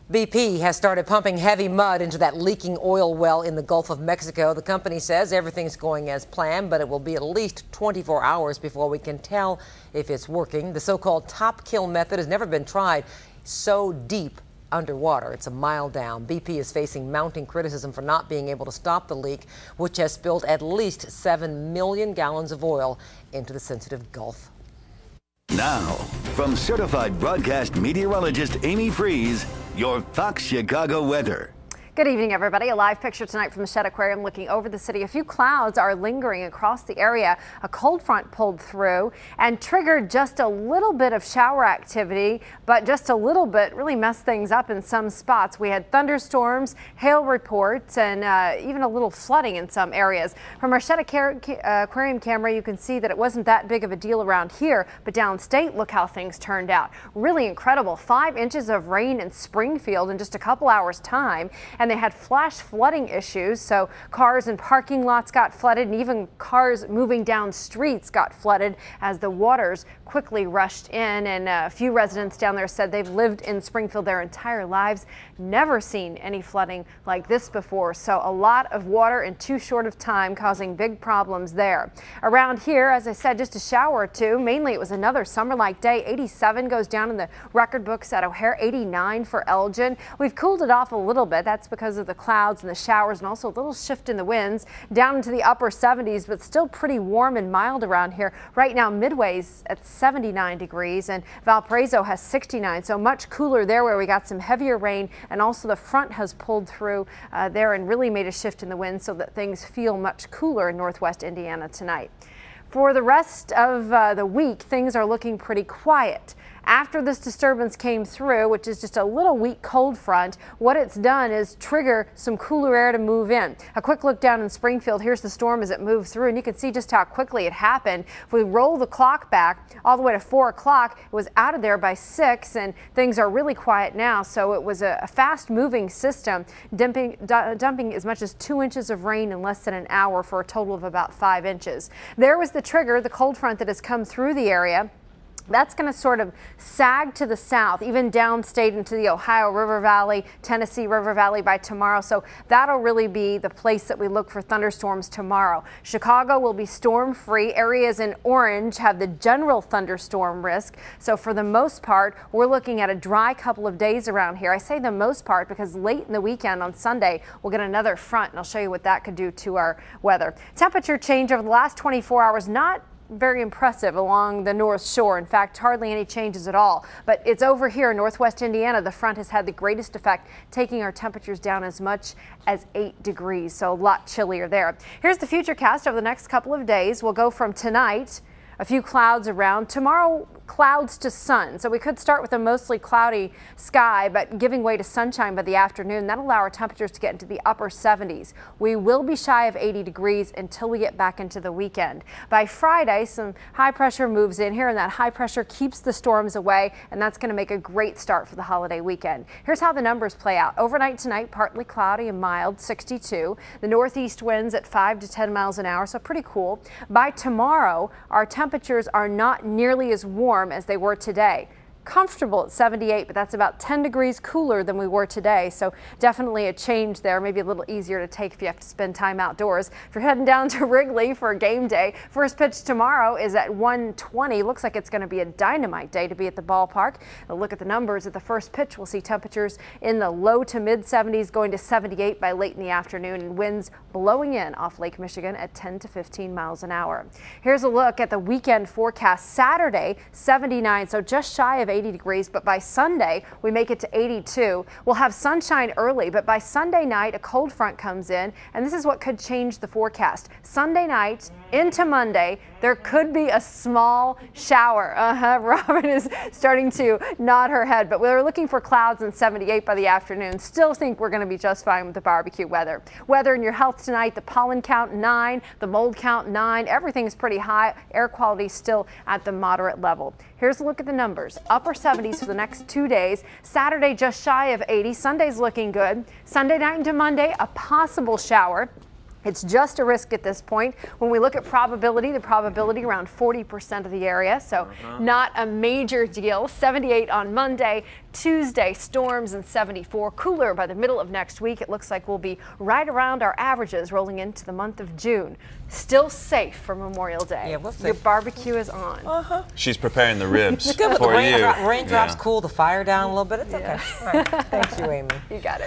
BP has started pumping heavy mud into that leaking oil well in the Gulf of Mexico. The company says everything's going as planned, but it will be at least 24 hours before we can tell if it's working. The so-called top kill method has never been tried so deep underwater. It's a mile down. BP is facing mounting criticism for not being able to stop the leak, which has spilled at least 7 million gallons of oil into the sensitive Gulf. Now, from certified broadcast meteorologist Amy Freeze, your Fox Chicago weather. Good evening, everybody. A live picture tonight from the Shedd Aquarium looking over the city. A few clouds are lingering across the area. A cold front pulled through and triggered just a little bit of shower activity, but just a little bit really messed things up in some spots. We had thunderstorms, hail reports, and even a little flooding in some areas. From our Shedd Aquarium camera, you can see that it wasn't that big of a deal around here, but downstate, look how things turned out. Really incredible. 5 inches of rain in Springfield in just a couple hours time. And they had flash flooding issues, so cars and parking lots got flooded, and even cars moving down streets got flooded as the waters quickly rushed in. And a few residents down there said they've lived in Springfield their entire lives, never seen any flooding like this before. So a lot of water in too short of time, causing big problems there. Around here, as I said, just a shower or two. Mainly it was another summer-like day. 87 goes down in the record books at O'Hare, 89 for Elgin. We've cooled it off a little bit. That's because of the clouds and the showers, and also a little shift in the winds down into the upper 70s, but still pretty warm and mild around here. Right now, Midway's at 79 degrees and Valparaiso has 69, so much cooler there, where we got some heavier rain, and also the front has pulled through there and really made a shift in the wind so that things feel much cooler in northwest Indiana tonight. For the rest of the week, things are looking pretty quiet. After this disturbance came through, which is just a little weak cold front, what it's done is trigger some cooler air to move in. A quick look down in Springfield. Here's the storm as it moved through, and you can see just how quickly it happened. If we roll the clock back all the way to 4 o'clock, it was out of there by 6, and things are really quiet now. So it was a fast-moving system, dumping as much as 2 inches of rain in less than an hour for a total of about 5 inches. There was the trigger, the cold front that has come through the area. That's going to sort of sag to the south, even downstate into the Ohio River Valley, Tennessee River Valley by tomorrow. So that'll really be the place that we look for thunderstorms tomorrow. Chicago will be storm free. Areas in orange have the general thunderstorm risk. So for the most part, we're looking at a dry couple of days around here. I say the most part because late in the weekend on Sunday, we'll get another front, and I'll show you what that could do to our weather. Temperature change over the last 24 hours, not very impressive along the North Shore. In fact, hardly any changes at all. But it's over here in northwest Indiana. The front has had the greatest effect, taking our temperatures down as much as 8 degrees. So a lot chillier there. Here's the futurecast over the next couple of days. We'll go from tonight, a few clouds around. Tomorrow, clouds to sun. So we could start with a mostly cloudy sky, but giving way to sunshine by the afternoon. That'll allow our temperatures to get into the upper 70s. We will be shy of 80 degrees until we get back into the weekend. By Friday, some high pressure moves in here, and that high pressure keeps the storms away, and that's going to make a great start for the holiday weekend. Here's how the numbers play out. Overnight tonight, partly cloudy and mild, 62. The northeast winds at 5 to 10 miles an hour, so pretty cool. By tomorrow, our temperatures are not nearly as warm as they were today. Comfortable at 78, but that's about 10 degrees cooler than we were today. So definitely a change there, maybe a little easier to take if you have to spend time outdoors. If you're heading down to Wrigley for a game day, first pitch tomorrow is at 1:20. Looks like it's going to be a dynamite day to be at the ballpark. A look at the numbers at the first pitch. We'll see temperatures in the low to mid 70s, going to 78 by late in the afternoon, and winds blowing in off Lake Michigan at 10 to 15 miles an hour. Here's a look at the weekend forecast. Saturday, 79, so just shy of 80 degrees, but by Sunday we make it to 82. We'll have sunshine early, but by Sunday night a cold front comes in, and this is what could change the forecast. Sunday night into Monday, there could be a small shower. Robin is starting to nod her head, but we're looking for clouds and 78 by the afternoon. Still think we're going to be just fine with the barbecue weather. Weather and your health tonight, the pollen count 9, the mold count 9, everything's pretty high. Air quality still at the moderate level. Here's a look at the numbers. Upper 70s for the next 2 days. Saturday just shy of 80. Sunday's looking good. Sunday night into Monday, a possible shower. It's just a risk at this point. When we look at probability, the probability around 40% of the area, so not a major deal. 78 on Monday, Tuesday, storms and 74. Cooler by the middle of next week. It looks like we'll be right around our averages rolling into the month of June. Still safe for Memorial Day. Yeah, we'll see. Your barbecue is on. She's preparing the ribs Good, for the you. raindrops cool the fire down a little bit. It's okay. All right. Thank you, Amy. You got it.